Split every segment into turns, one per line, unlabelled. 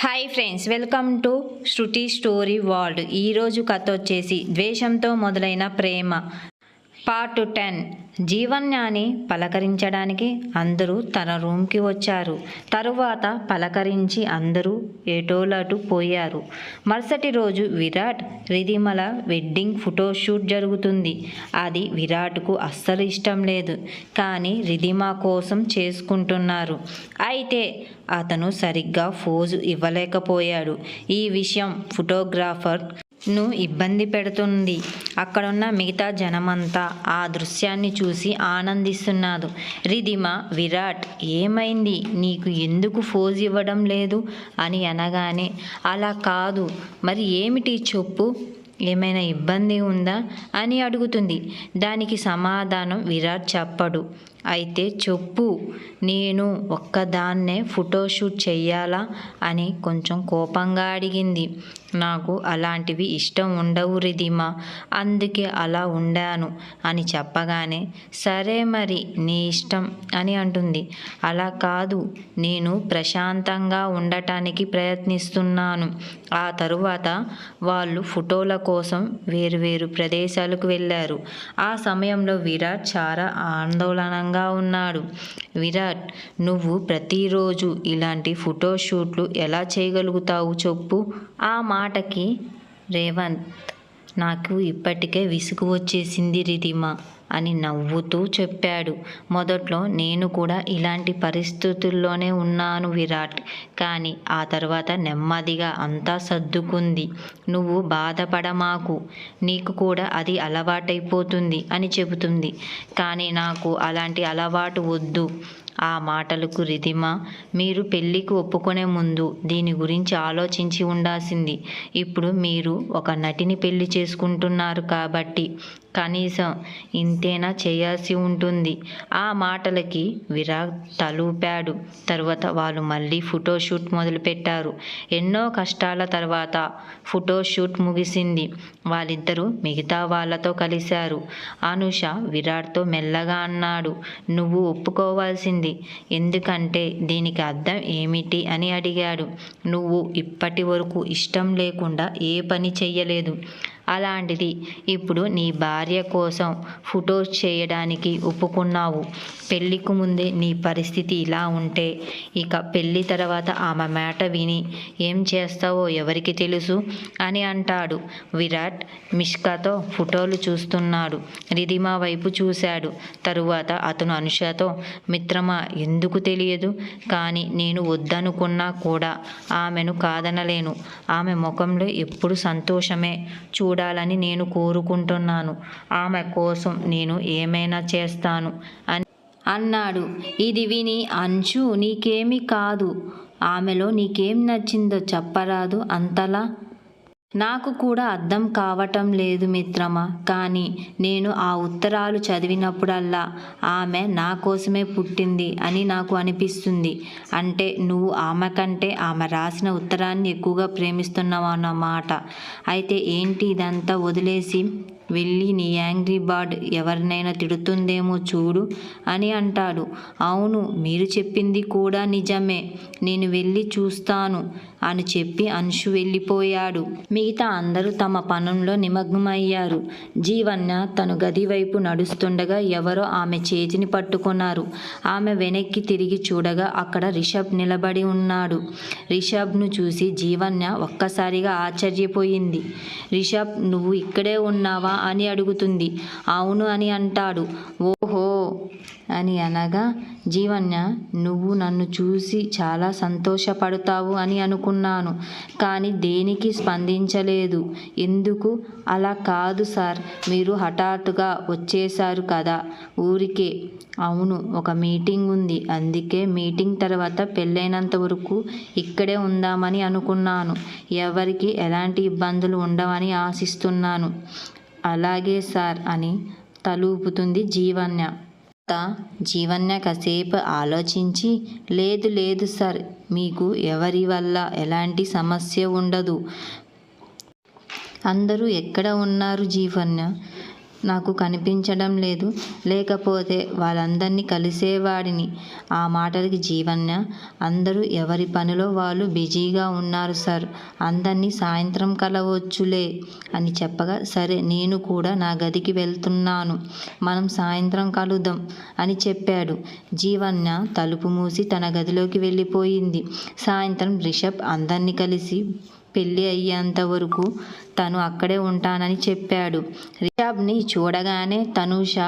Hi friends, welcome to Shruti story world. ఈరోజు కథ వచ్చేసి ద్వేషంతో మొదలైన ప్రేమ పార్ట్ 10. జీవన్యాని పలకరించడానికి అందరూ తన రూమ్కి వచ్చారు. తరువాత పలకరించి అందరూ ఎటోలటు పోయారు. మరుసటి రోజు విరాట్ రిధిమల వెడ్డింగ్ ఫోటోషూట్ జరుగుతుంది. అది విరాట్కు అస్సలు ఇష్టం లేదు, కానీ రిధిమ కోసం చేసుకుంటున్నారు. అయితే అతను సరిగ్గా పోజు ఇవ్వలేకపోయాడు. ఈ విషయం ఫోటోగ్రాఫర్ ను ఇబ్బంది పెడుతుంది. అక్కడున్న మిగతా జనమంతా ఆ దృశ్యాన్ని చూసి ఆనందిస్తున్నారు. రిధిమ విరాట్, ఏమైంది, నీకు ఎందుకు పోజ్ ఇవ్వడం లేదు అని అనగానే, అలా కాదు, మరి ఏమిటి చెప్పు, ఏమైనా ఇబ్బంది ఉందా అని అడుగుతుంది. దానికి సమాధానం విరాట్ చెప్పడు. అయితే చెప్పు, నేను ఒక్కదాన్నే ఫోటోషూట్ చెయ్యాలా అని కొంచెం కోపంగా అడిగింది. నాకు అలాంటివి ఇష్టం ఉండవు రిధిమ, అందుకే అలా ఉండాను అని చెప్పగానే, సరే మరి నీ ఇష్టం అని అంటుంది. అలా కాదు, నేను ప్రశాంతంగా ఉండటానికి ప్రయత్నిస్తున్నాను. ఆ తరువాత వాళ్ళు ఫోటోల కోసం వేరువేరు ప్రదేశాలకు వెళ్ళారు. ఆ సమయంలో విరాట్ చాలా ఆందోళనగా ఉన్నాడు. విరాట్, నువ్వు ప్రతిరోజు ఇలాంటి ఫోటోషూట్లు ఎలా చేయగలుగుతావు చెప్పు. ఆ మాటకి రేవంత్, నాకు ఇప్పటికే విసుగు వచ్చేసింది రిధిమ అని నవ్వుతూ చెప్పాడు. మొదట్లో నేను కూడా ఇలాంటి పరిస్థితుల్లోనే ఉన్నాను విరాట్, కానీ ఆ తర్వాత నెమ్మదిగా అంతా సర్దుకుంది. నువ్వు బాధపడమాకు, నీకు కూడా అది అలవాటైపోతుంది అని చెబుతుంది. కానీ నాకు అలాంటి అలవాటు వద్దు. ఆ మాటలకు రిధిమ, మీరు పెళ్ళికి ఒప్పుకునే ముందు దీని గురించి ఆలోచించి ఉండాల్సింది. ఇప్పుడు మీరు ఒక నటిని పెళ్లి చేసుకుంటున్నారు కాబట్టి కనీసం ఇంతేనా చేయాల్సి ఉంటుంది. ఆ మాటలకి విరాట్ తలూపాడు. తర్వాత వాళ్ళు మళ్ళీ ఫోటోషూట్ మొదలుపెట్టారు. ఎన్నో కష్టాల తర్వాత ఫోటోషూట్ ముగిసింది. వాళ్ళిద్దరూ మిగతా వాళ్ళతో కలిశారు. అనుష విరాట్తో మెల్లగా అన్నాడు, నువ్వు ఒప్పుకోవాల్సింది. ఎందుకంటే దీనికి అర్థం ఏమిటి అని అడిగాడు. నువ్వు ఇప్పటి వరకు ఇష్టం లేకుండా ఏ పని చెయ్యలేదు, అలాంటిది ఇప్పుడు నీ భార్య కోసం ఫోటోస్ చేయడానికి ఒప్పుకున్నావు. పెళ్ళికి ముందే నీ పరిస్థితి ఇలా ఉంటే ఇక పెళ్ళి తర్వాత ఆమె మాట విని ఏం చేస్తావో ఎవరికి తెలుసు అని అంటాడు. విరాట్ మిష్కాతో ఫోటోలు చూస్తున్నాడు. రిధిమ వైపు చూశాడు. తరువాత అతను అనుషతో, మిత్రమా, ఎందుకు తెలియదు, కానీ నేను వద్దనుకున్నా కూడా ఆమెను కాదనలేను. ఆమె ముఖంలో ఎప్పుడు సంతోషమే చూడాలని నేను కోరుకుంటున్నాను. ఆమె కోసం నేను ఏమైనా చేస్తాను అని అన్నాడు. ఇది విని అంశు, నీకేమీ కాదు, ఆమెలో నీకేం నచ్చిందో చెప్పరాదు అంతలా? నాకు కూడా అర్థం కావటం లేదు మిత్రమా, కానీ నేను ఆ ఉత్తరాలు చదివినప్పుడల్లా ఆమె నా కోసమే పుట్టింది అని నాకు అనిపిస్తుంది. అంటే నువ్వు ఆమె కంటే ఆమె రాసిన ఉత్తరాన్ని ఎక్కువగా ప్రేమిస్తున్నావన్నమాట. అయితే ఏంటి ఇదంతా వదిలేసి వెళ్ళి నీ యాంగ్రీ బర్డ్ ఎవరినైనా తిడుతుందేమో చూడు అని అంటాడు. అవును, మీరు చెప్పింది కూడా నిజమే, నేను వెళ్ళి చూస్తాను అని చెప్పి అంశు వెళ్ళిపోయాడు. మిగతా అందరూ తమ పనుల్లో నిమగ్నమయ్యారు. జీవన్య తను గది వైపు నడుస్తుండగా ఎవరో ఆమె చేతిని పట్టుకున్నారు. ఆమె వెనక్కి తిరిగి చూడగా అక్కడ రిషబ్ నిలబడి ఉన్నాడు. రిషబ్ను చూసి జీవన్య ఒక్కసారిగా ఆశ్చర్యపోయింది. రిషబ్, నువ్వు ఇక్కడే ఉన్నావా అని అడుగుతుంది. అవును అని అంటాడు. ఓహో అని అనగా, జీవన్య, నువ్వు నన్ను చూసి చాలా సంతోషపడతావు అని అనుకున్నాను, కానీ దేనికి స్పందించలేదు. ఎందుకు? అలా కాదు సార్, మీరు హఠాత్తుగా వచ్చేశారు కదా, ఊరికే. అవును, ఒక మీటింగ్ ఉంది, అందుకే మీటింగ్ తర్వాత పెళ్ళైనంత వరకు ఇక్కడే ఉందామని అనుకున్నాను. ఎవరికి ఎలాంటి ఇబ్బందులు ఉండవని ఆశిస్తున్నాను. అలాగే సార్ అని తలూపుతుంది జీవన్య. జీవన్య కాసేపు ఆలోచించి, లేదు లేదు సార్, మీకు ఎవరి వల్ల ఎలాంటి సమస్య ఉండదు. అందరూ ఎక్కడ ఉన్నారు జీవన్య? నాకు కనిపించడం లేదు, లేకపోతే వాళ్ళందరినీ కలిసేవాడిని. ఆ మాటలకి జీవన్య, అందరూ ఎవరి పనిలో వాళ్ళు బిజీగా ఉన్నారు సార్, అందరినీ సాయంత్రం కలవచ్చులే అని చెప్పగా, సరే నేను కూడా నా గదికి వెళ్తున్నాను, మనం సాయంత్రం కలుద్దాం అని చెప్పాడు. జీవన్య తలుపు మూసి తన గదిలోకి వెళ్ళిపోయింది. సాయంత్రం రిషబ్ అందరినీ కలిసి పెళ్ళి అయ్యేంత వరకు తను అక్కడే ఉంటానని చెప్పాడు. రిషబ్ని చూడగానే తనూష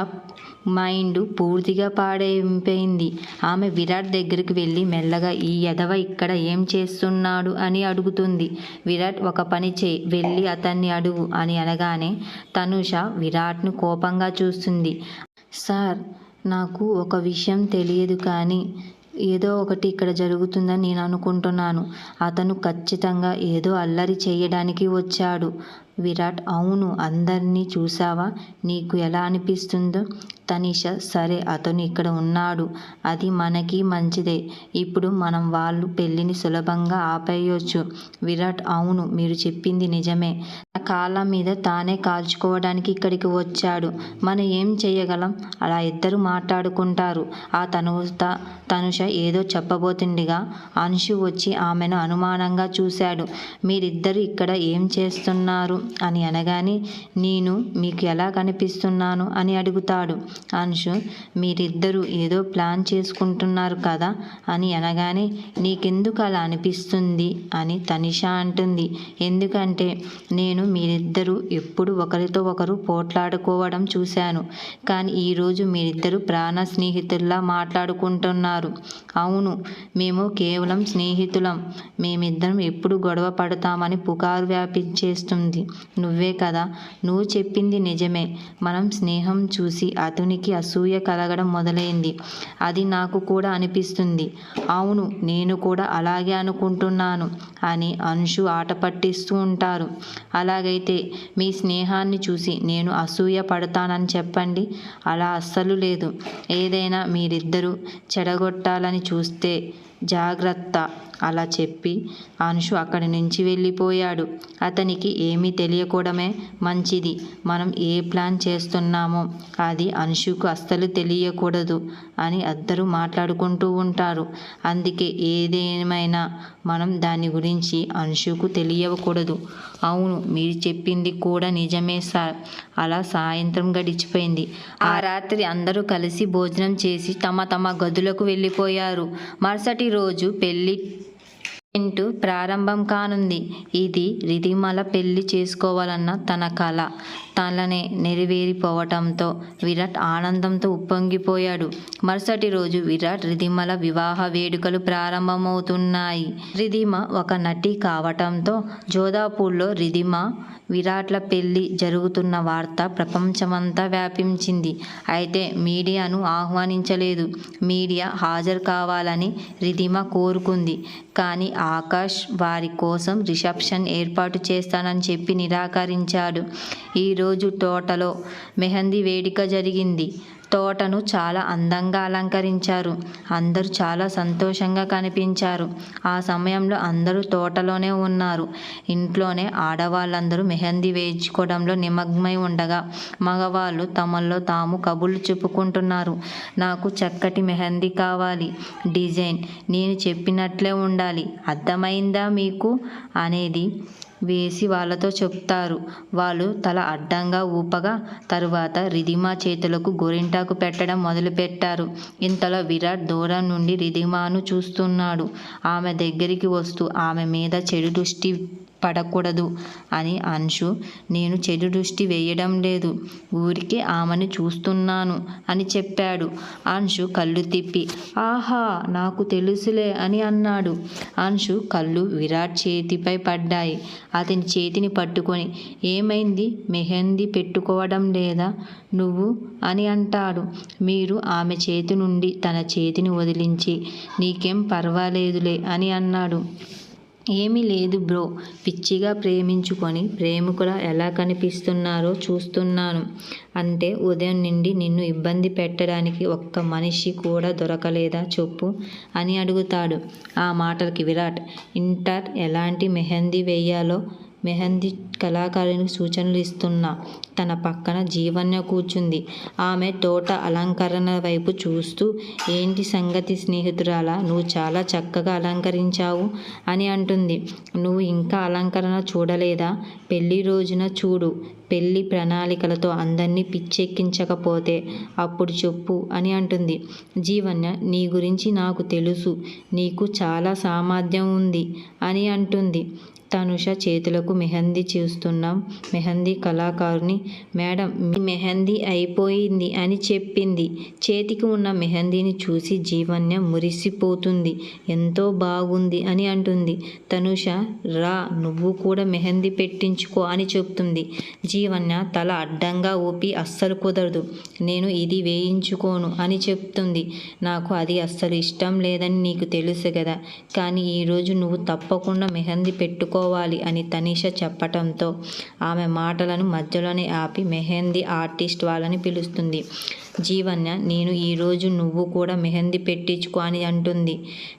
మైండ్ పూర్తిగా పాడైపోయింది. ఆమె విరాట్ దగ్గరికి వెళ్ళి మెల్లగా, ఈ ఎదవ ఇక్కడ ఏం చేస్తున్నాడు అని అడుగుతుంది. విరాట్, ఒక పని చేయి, వెళ్ళి అతన్ని అడుగు అని అనగానే తనూష విరాట్ను కోపంగా చూస్తుంది. సార్, నాకు ఒక విషయం తెలియదు, కానీ ఏదో ఒకటి ఇక్కడ జరుగుతుందని నేను అనుకుంటున్నాను. అతను ఖచ్చితంగా ఏదో అల్లరి చేయడానికి వచ్చాడు. విరాట్, అవును, అందరినీ చూసావా, నీకు ఎలా అనిపిస్తుందో? తనిష, సరే, అతను ఇక్కడ ఉన్నాడు, అది మనకి మంచిదే. ఇప్పుడు మనం వాళ్ళు పెళ్ళిని సులభంగా ఆపేయొచ్చు. విరాట్, అవును, మీరు చెప్పింది నిజమే. తన కాళ్ళ మీద తానే కాల్చుకోవడానికి ఇక్కడికి వచ్చాడు. మనం ఏం చేయగలం? అలా ఇద్దరు మాట్లాడుకుంటారు. ఆ తనుష ఏదో చెప్పబోతుండగా అంశు వచ్చి ఆమెను అనుమానంగా చూశాడు. మీరిద్దరు ఇక్కడ ఏం చేస్తున్నారు అని అనగానే, నేను మీకు ఎలా కనిపిస్తున్నాను అని అడుగుతాడు. అంశు, మీరిద్దరూ ఏదో ప్లాన్ చేసుకుంటున్నారు కదా అని అనగానే, నీకెందుకు అలా అనిపిస్తుంది అని తనిష అంటుంది. ఎందుకంటే నేను మీరిద్దరూ ఎప్పుడు ఒకరితో ఒకరు పోట్లాడుకోవడం చూశాను, కానీ ఈరోజు మీరిద్దరూ ప్రాణ స్నేహితుల్లా మాట్లాడుకుంటున్నారు. అవును, మేము కేవలం స్నేహితులం, మేమిద్దరం ఎప్పుడు గొడవ పడతామని పుకారు వ్యాపించేస్తుంది నువ్వే కదా. నువ్వు చెప్పింది నిజమే, మనం స్నేహం చూసి అతనికి అసూయ కలగడం మొదలైంది. అది నాకు కూడా అనిపిస్తుంది. అవును, నేను కూడా అలాగే అనుకుంటున్నాను అని అంశు ఆట పట్టిస్తూ ఉంటారు. అలాగైతే మీ స్నేహాన్ని చూసి నేను అసూయ పడతానని చెప్పండి. అలా అస్సలు లేదు. ఏదైనా మీరిద్దరూ చెడగొట్టాలని చూస్తే జాగ్రత్త. అలా చెప్పి అంశు అక్కడి నుంచి వెళ్ళిపోయాడు. అతనికి ఏమీ తెలియకూడమే మంచిది. మనం ఏ ప్లాన్ చేస్తున్నామో అది అంశుకు అస్సలు తెలియకూడదు అని అందరూ మాట్లాడుకుంటూ ఉంటారు. అందుకే ఏదేమైనా మనం దాని గురించి అంశుకు తెలియకూడదు. అవును, మీరు చెప్పింది కూడా నిజమే సార్. అలా సాయంత్రం గడిచిపోయింది. ఆ రాత్రి అందరూ కలిసి భోజనం చేసి తమ తమ గదులకు వెళ్ళిపోయారు. మరుసటి రోజు పెళ్లి ప్రారంభం కానుంది. ఇది రిధిమల పెళ్లి చేసుకోవాలన్న తన కల తననే నెరవేరిపోవటంతో విరాట్ ఆనందంతో ఉప్పొంగిపోయాడు. మరుసటి రోజు విరాట్ రిధిమల వివాహ వేడుకలు ప్రారంభమవుతున్నాయి. రిధిమ ఒక నటి కావటంతో జోధాపూర్లో రిధిమ విరాట్ల పెళ్లి జరుగుతున్న వార్త ప్రపంచమంతా వ్యాపించింది. అయితే మీడియాను ఆహ్వానించలేదు. మీడియా హాజరు కావాలని రిధిమ కోరుకుంది, కానీ ఆకాష్ వారి కోసం రిసెప్షన్ ఏర్పాటు చేస్తానని చెప్పి నిరాకరించాడు. ఈరోజు తోటలో మెహందీ వేడుక జరిగింది. తోటను చాలా అందంగా అలంకరించారు. అందరూ చాలా సంతోషంగా కనిపించారు. ఆ సమయంలో అందరూ తోటలోనే ఉన్నారు. ఇంట్లోనే ఆడవాళ్ళందరూ మెహందీ వేయించుకోవడంలో నిమగ్నమై ఉండగా మగవాళ్ళు తమలో తాము కబుర్లు చెప్పుకుంటున్నారు. నాకు చక్కటి మెహందీ కావాలి, డిజైన్ నేను చెప్పినట్లే ఉండాలి, అర్థమైందా మీకు అనేది వేసి వాళ్ళతో చెప్తారు. వాళ్ళు తల అడ్డంగా ఊపగా తరువాత రిధిమ చేతులకు గోరింటాకు పెట్టడం మొదలుపెట్టారు. ఇంతలో విరాట్ దూరం నుండి రిధిమను చూస్తున్నాడు. ఆమె దగ్గరికి వస్తూ, ఆమె మీద చెడు దృష్టి పడకూడదు అని అంశు, నేను చెడు దృష్టి వేయడం లేదు, ఊరికే ఆమెను చూస్తున్నాను అని చెప్పాడు. అంశు కళ్ళు తిప్పి, ఆహా, నాకు తెలుసులే అని అన్నాడు. అంశు కళ్ళు విరాట్ చేతిపై పడ్డాయి. అతని చేతిని పట్టుకొని, ఏమైంది, మెహందీ పెట్టుకోవడం లేదా నువ్వు అని అంటాడు. మీరు ఆమె చేతి నుండి తన చేతిని వదిలించి, నీకేం పర్వాలేదులే అని అన్నాడు. ఏమీ లేదు బ్రో, పిచ్చిగా ప్రేమించుకొని ప్రేమికుల ఎలా కనిపిస్తున్నారో చూస్తున్నాను. అంటే ఉదయం నుండి నిన్ను ఇబ్బంది పెట్టడానికి ఒక్క మనిషి కూడా దొరకలేదా చెప్పు అని అడుగుతాడు. ఆ మాటలకి విరాట్, ఇంటర్ ఎలాంటి మెహందీ వేయాలో మెహందీ కళాకారునికి సూచనలు ఇస్తున్నా. తన పక్కన జీవన్య కూర్చుంది. ఆమె తోట అలంకరణ వైపు చూస్తూ, ఏంటి సంగతి స్నేహితురాలా, నువ్వు చాలా చక్కగా అలంకరించావు అని అంటుంది. నువ్వు ఇంకా అలంకరణ చూడలేదా? పెళ్లి రోజున చూడు. పెళ్లి ప్రణాళికలతో అందర్నీ పిచ్చెక్కించకపోతే అప్పుడు చెప్పు అని అంటుంది. జీవన్య, నీ గురించి నాకు తెలుసు, నీకు చాలా సామర్థ్యం ఉంది అని అంటుంది. తనుష చేతులకు మెహందీ చూస్తున్న మెహందీ కళాకారుని, మేడం మీ మెహందీ అయిపోయింది అని చెప్పింది. చేతికి ఉన్న మెహందీని చూసి జీవన్య మురిసిపోతుంది. ఎంతో బాగుంది అని అంటుంది. తనుష, రా నువ్వు కూడా మెహందీ పెట్టించుకో అని చెప్తుంది. జీవన్య తల అడ్డంగా ఊపి, అస్సలు కుదరదు, నేను ఇది వేయించుకోను అని చెప్తుంది. నాకు అది అస్సలు ఇష్టం లేదని నీకు తెలుసు కదా, కానీ ఈరోజు నువ్వు తప్పకుండా మెహందీ పెట్టుకోవాలి అని తనిష చెప్పటంతో ఆమె మాటలను మధ్యలోనే ఆపి మెహందీ ఆర్టిస్ట్ వాళ్ళని పిలుస్తుంది. జీవన్య, నేను ఈరోజు నువ్వు కూడా మెహందీ పెట్టించుకో అని అంటుంది.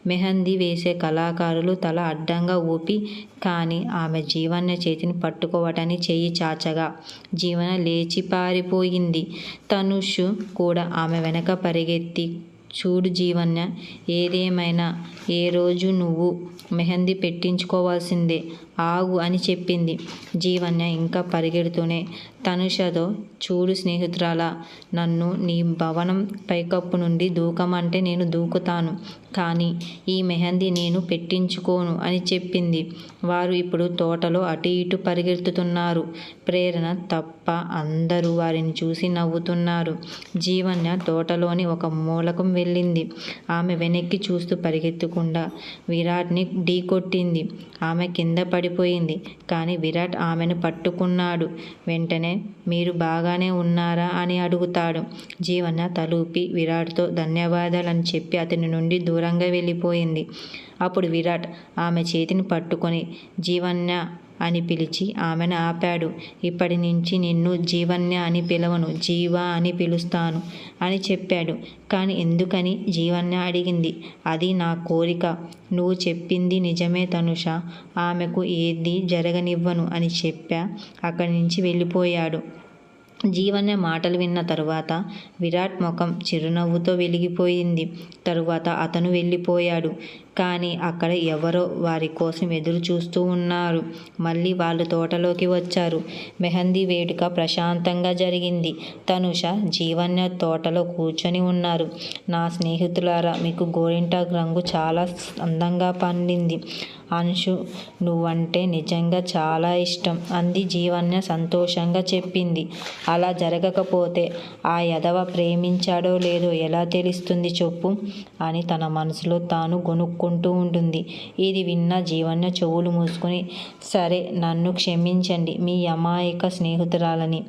మెహందీ వేసే కళాకారులు తల అడ్డంగా ఊపి, కానీ ఆమె జీవన్య చేతిని పట్టుకోవటానికి చెయ్యి చాచగా జీవన లేచి పారిపోయింది. తనుష్ కూడా ఆమె వెనక పరిగెత్తి, చూడు జీవన్య, ఏదేమైనా ఏ రోజు నువ్వు మెహందీ పెట్టించుకోవాల్సిందే, ఆగు అని చెప్పింది. జీవన్య ఇంకా పరిగెడుతూనే తనుషతో, చూడు స్నేహితురాలా, నన్ను నీ భవనం పైకప్పు నుండి దూకమంటే నేను దూకుతాను, కానీ ఈ మెహందీ నేను పెట్టించుకోను అని చెప్పింది. వారు ఇప్పుడు తోటలో అటు ఇటు పరిగెత్తుతున్నారు. ప్రేరణ తప్ప అందరూ వారిని చూసి నవ్వుతున్నారు. జీవన్య తోటలోని ఒక మూలకం వెళ్ళింది. ఆమె వెనక్కి చూస్తూ పరిగెత్తకుండా విరాట్ని ఢీకొట్టింది. ఆమె కింద పడిపోయింది, కానీ విరాట్ ఆమెను పట్టుకున్నాడు. వెంటనే, మీరు బాగానే ఉన్నారా అని అడుగుతాడు. జీవన్య తలూపి విరాట్తో ధన్యవాదాలని చెప్పి అతని నుండి దూరంగా వెళ్ళిపోయింది. అప్పుడు విరాట్ ఆమె చేతిని పట్టుకొని జీవన్య అని పిలిచి ఆమెను ఆపాడు. ఇప్పటి నుంచి నిన్ను జీవన్య అని పిలవను, జీవా అని పిలుస్తాను అని చెప్పాడు. కానీ ఎందుకని జీవన్య అడిగింది. అది నా కోరిక. నువ్వు చెప్పింది నిజమే తనుష, ఆమెకు ఏది జరగనివ్వను అని చెప్పా అక్కడి నుంచి వెళ్ళిపోయాడు. జీవన్య మాటలు విన్న తరువాత విరాట్ ముఖం చిరునవ్వుతో వెలిగిపోయింది. తరువాత అతను వెళ్ళిపోయాడు. కానీ అక్కడ ఎవరో వారి కోసం ఎదురు చూస్తూ ఉన్నారు. మళ్ళీ వాళ్ళు తోటలోకి వచ్చారు. మెహందీ వేడుక ప్రశాంతంగా జరిగింది. తనుష, జీవన్య తోటలో కూర్చొని ఉన్నారు. నా స్నేహితులారా, మీకు గోరింటాకు రంగు చాలా అందంగా పండింది. అంశు, నువ్వంటే నిజంగా చాలా ఇష్టం అంది జీవన్య సంతోషంగా చెప్పింది. అలా జరగకపోతే ఆ యదవ ప్రేమించాడో లేదో ఎలా తెలుస్తుంది చెప్పు అని తన మనసులో తాను గొనుక్కుంటూ ఉంటుంది. ఇది విన్న జీవన్య చెవులు మూసుకుని, సరే నన్ను క్షమించండి మీ అమాయక స్నేహితురాలని,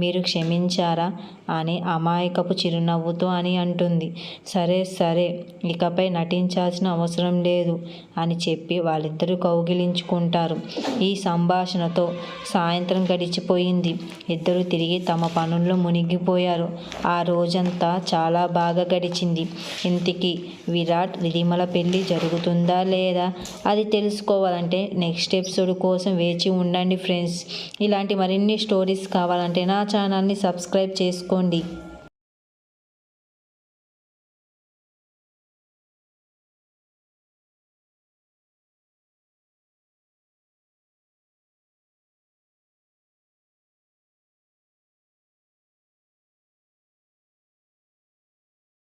మీరు క్షమించారా అని అమాయకపు చిరునవ్వుతో అని అంటుంది. సరే సరే, ఇకపై నటించాల్సిన అవసరం లేదు అని చెప్పి వాళ్ళిద్దరూ కౌగిలించుకుంటారు. ఈ సంభాషణతో సాయంత్రం గడిచిపోయింది. ఇద్దరు తిరిగి తమ పనుల్లో మునిగిపోయారు. ఆ రోజంతా చాలా బాగా గడిచింది. ఇంతకీ విరాట్ రిధిమల పెళ్ళి జరుగుతుందా లేదా అది తెలుసుకోవాలంటే నెక్స్ట్ ఎపిసోడ్ కోసం వేచి ఉండండి ఫ్రెండ్స్. ఇలాంటి మరిన్ని స్టోరీస్ కావాలంటే నా ఛానల్ని సబ్స్క్రైబ్ చేసుకోండి.